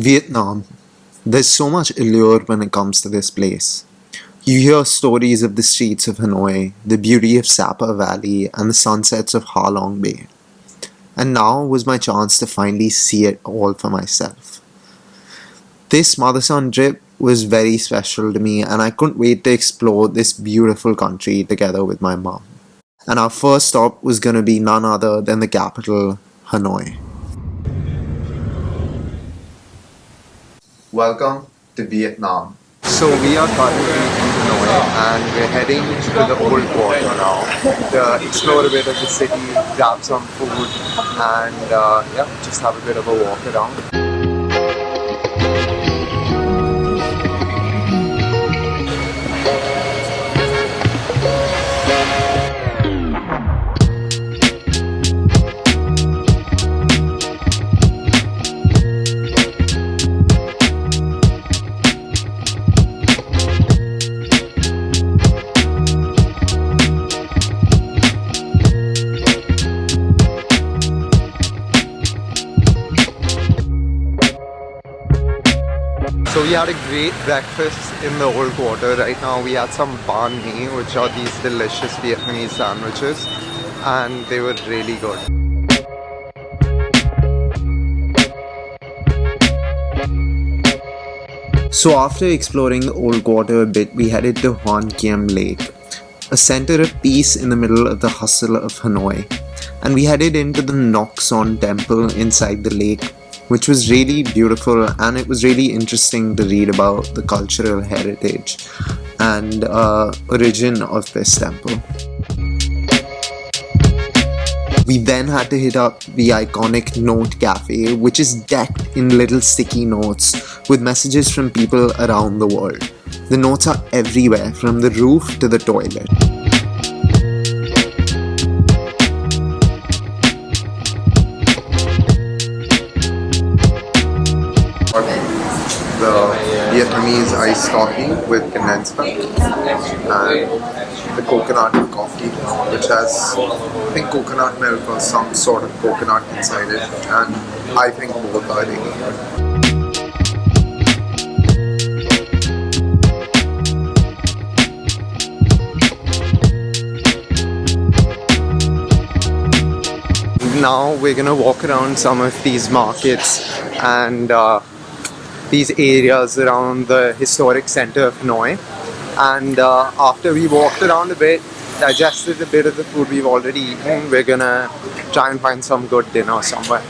Vietnam. There's so much allure when it comes to this place. You hear stories of the streets of Hanoi, the beauty of Sapa Valley, and the sunsets of Ha Long Bay. And now was my chance to finally see it all for myself. This mother-son trip was very special to me, and I couldn't wait to explore this beautiful country together with my mom. And our first stop was going to be none other than the capital, Hanoi. Welcome to Vietnam. So we are currently in Hanoi and we're heading to the old quarter now to explore a bit of the city, grab some food and just have a bit of a walk around. So we had a great breakfast in the old quarter. Right now we had some banh mi, which are these delicious Vietnamese sandwiches, and they were really good. So after exploring the old quarter a bit, we headed to Hoan Kiem Lake, a center of peace in the middle of the hustle of Hanoi. And we headed into the Nok Son temple inside the lake, which was really beautiful, and it was really interesting to read about the cultural heritage and origin of this temple. We then had to hit up the iconic Note Cafe, which is decked in little sticky notes with messages from people around the world. The notes are everywhere, from the roof to the toilet. The Vietnamese iced coffee with condensed milk and the coconut coffee, which has, I think, coconut milk or some sort of coconut inside it, and I think both are really good. Now we're gonna walk around some of these markets and these areas around the historic center of Hanoi, and after we walked around a bit, digested a bit of the food we've already eaten, we're gonna try and find some good dinner somewhere.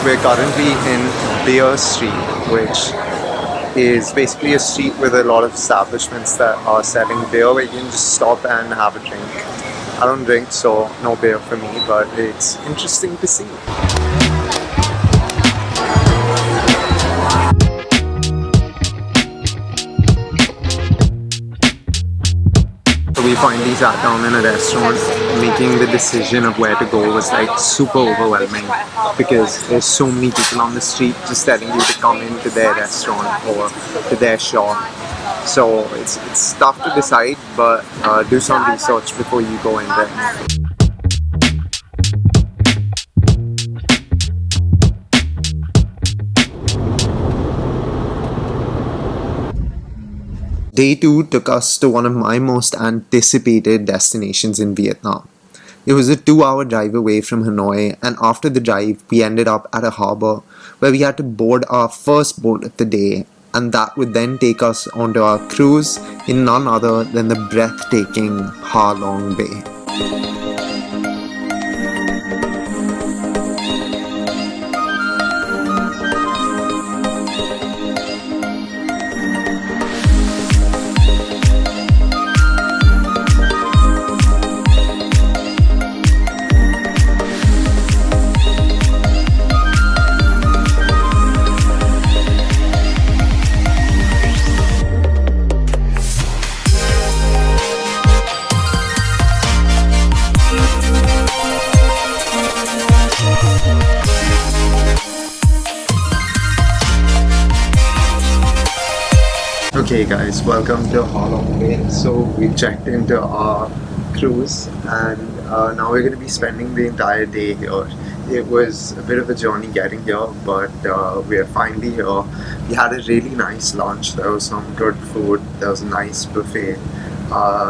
We're currently in Beer Street, which is basically a street with a lot of establishments that are selling beer where you can just stop and have a drink. I don't drink, so no beer for me, but it's interesting to see. So we finally sat down in a restaurant. Making the decision of where to go was like super overwhelming because there's so many people on the street just telling you to come into their restaurant or to their shop. So it's tough to decide, but do some research before you go in there. Day 2 took us to one of my most anticipated destinations in Vietnam. It was a 2-hour drive away from Hanoi, and after the drive, we ended up at a harbor where we had to board our first boat of the day, and that would then take us onto our cruise in none other than the breathtaking Ha Long Bay. Okay guys, welcome to Ha Long Bay. So we checked into our cruise, and now we're going to be spending the entire day here. It was a bit of a journey getting here, but we are finally here. We had a really nice lunch. There was some good food. There was a nice buffet,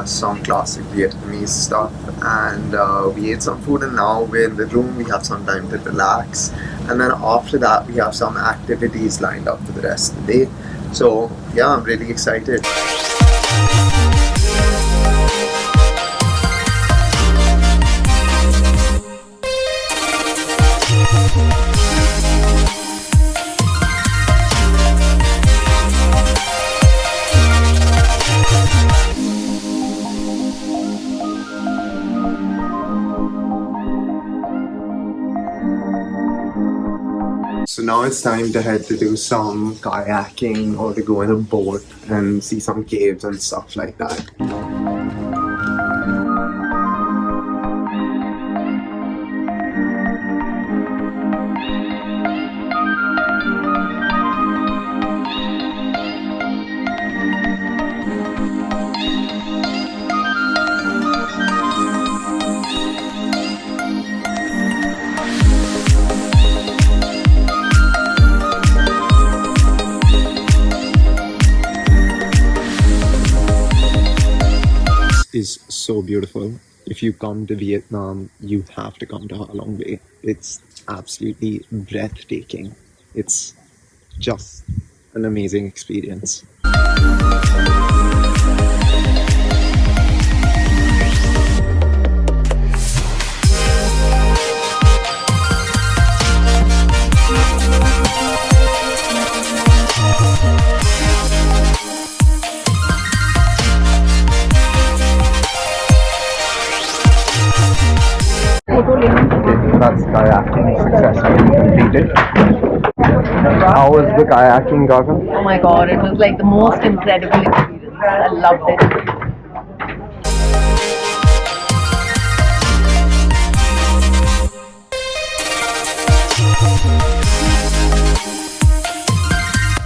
some classic Vietnamese stuff, and we ate some food. And now we're in the room. We have some time to relax, and then after that, we have some activities lined up for the rest of the day. So yeah, I'm really excited. So now it's time to head to do some kayaking or to go in a boat and see some caves and stuff like that. Is so beautiful. If you come to Vietnam, you have to come to Ha Long Bay. It's absolutely breathtaking. It's just an amazing experience. That's kayaking successfully completed. How was the kayaking, Gaga? Oh my god, it was like the most incredible experience. I loved it.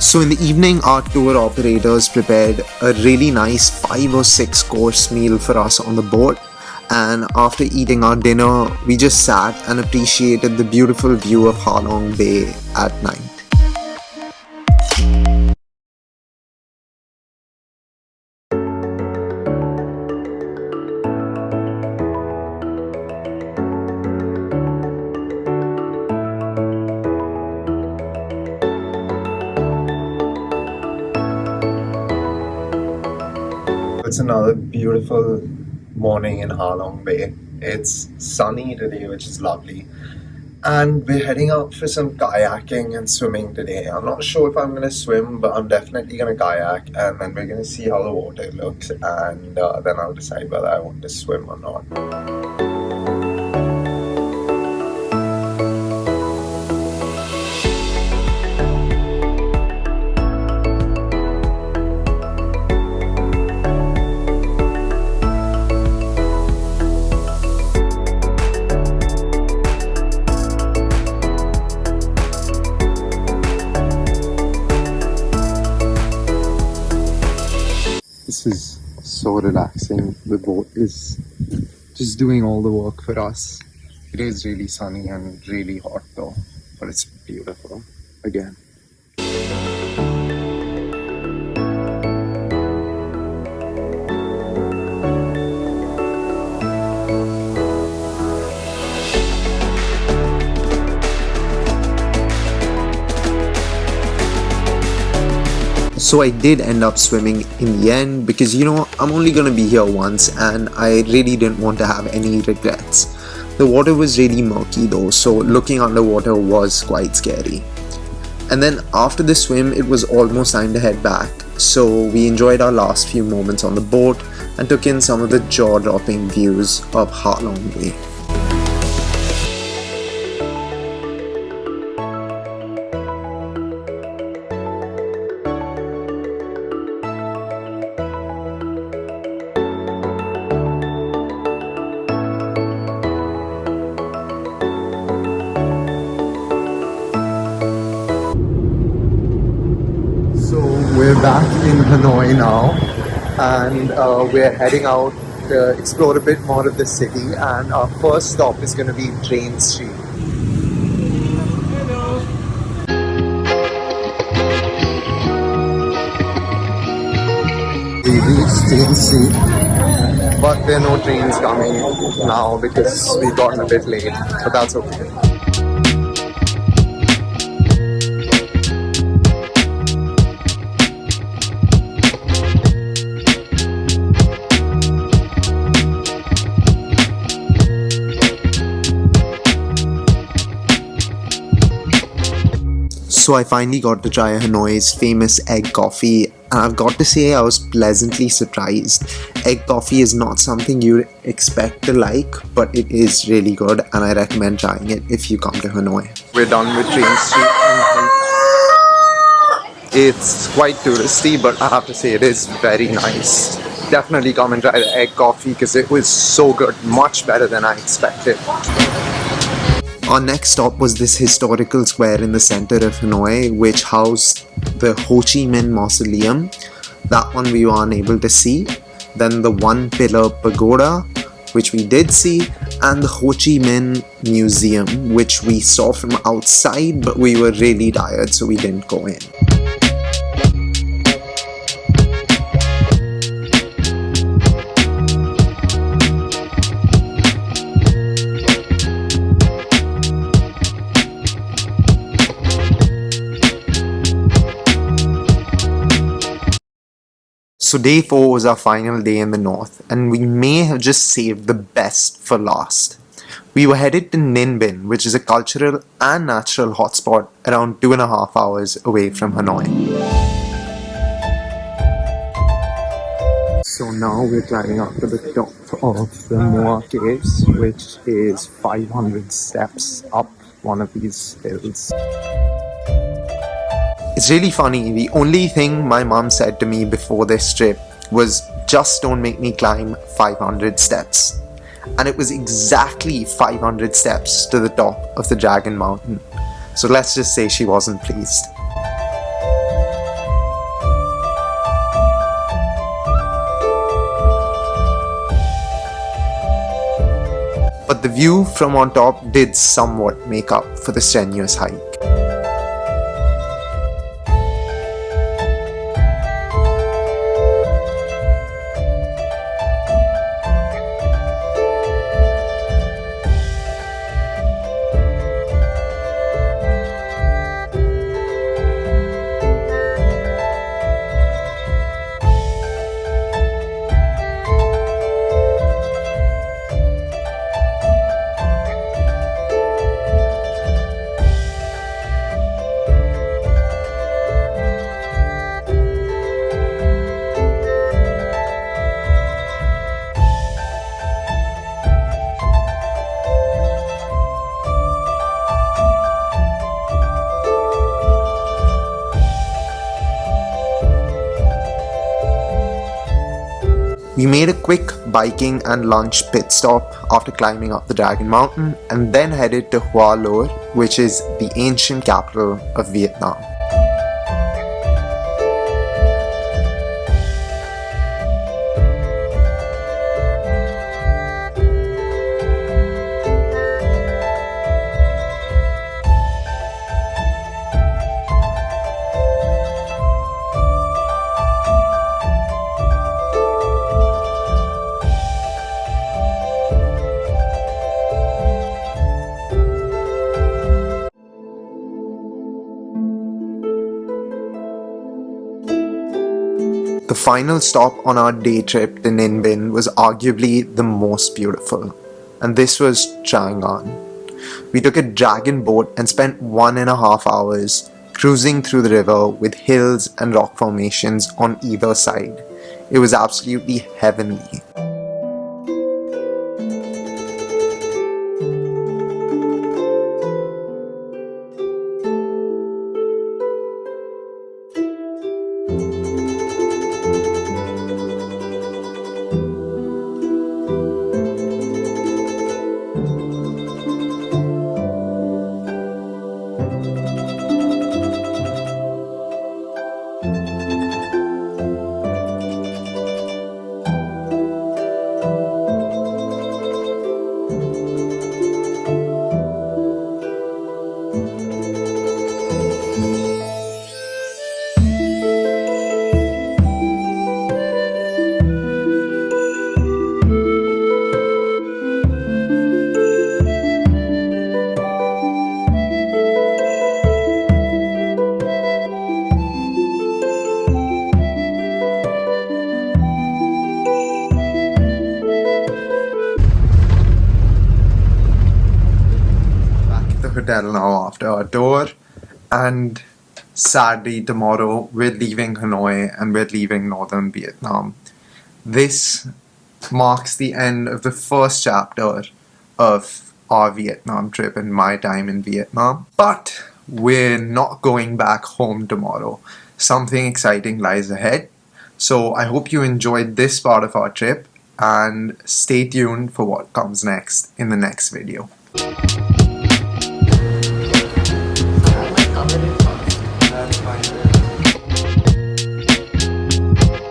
So in the evening, our tour operators prepared a really nice 5 or 6 course meal for us on the boat. And after eating our dinner, we just sat and appreciated the beautiful view of Ha Long Bay at night. It's another beautiful morning in Ha Long Bay. It's sunny today, which is lovely. And we're heading out for some kayaking and swimming today. I'm not sure if I'm going to swim, but I'm definitely going to kayak. And then we're going to see how the water looks. And then I'll decide whether I want to swim or not. This is so relaxing. The boat is just doing all the work for us. It is really sunny and really hot though, but it's beautiful again. So I did end up swimming in the end because, you know, I'm only going to be here once and I really didn't want to have any regrets. The water was really murky though, so looking underwater was quite scary. And then after the swim, it was almost time to head back. So we enjoyed our last few moments on the boat and took in some of the jaw-dropping views of Ha Long Bay. We're back in Hanoi now, and we're heading out to explore a bit more of the city, and our first stop is going to be Train Street. We reached Train Street, but there are no trains coming now because we've gotten a bit late, but that's okay. So I finally got to try Hanoi's famous egg coffee, and I've got to say I was pleasantly surprised. Egg coffee is not something you expect to like, but it is really good, and I recommend trying it if you come to Hanoi. We're done with Train Street. It's quite touristy, but I have to say it is very nice. Definitely come and try the egg coffee because it was so good, much better than I expected. Our next stop was this historical square in the center of Hanoi, which housed the Ho Chi Minh Mausoleum. That one we were unable to see. Then the one pillar pagoda, which we did see, and the Ho Chi Minh Museum, which we saw from outside, but we were really tired, so we didn't go in. So day 4 was our final day in the north, and we may have just saved the best for last. We were headed to Ninh Binh, which is a cultural and natural hotspot around 2.5 hours away from Hanoi. So now we're climbing up to the top of the Moa Caves, which is 500 steps up one of these hills. It's really funny, the only thing my mum said to me before this trip was, just don't make me climb 500 steps. And it was exactly 500 steps to the top of the Dragon Mountain. So let's just say she wasn't pleased. But the view from on top did somewhat make up for the strenuous hike. We made a quick biking and lunch pit stop after climbing up the Dragon Mountain, and then headed to Hoa Loor, which is the ancient capital of Vietnam. The final stop on our day trip to Ninh Binh was arguably the most beautiful, and this was Trang An. We took a dragon boat and spent 1.5 hours cruising through the river with hills and rock formations on either side. It was absolutely heavenly. Back at the hotel now after our tour, and sadly tomorrow we're leaving Hanoi and we're leaving northern Vietnam. This marks the end of the first chapter of our Vietnam trip and my time in Vietnam. But we're not going back home tomorrow. Something exciting lies ahead. So I hope you enjoyed this part of our trip and stay tuned for what comes next in the next video.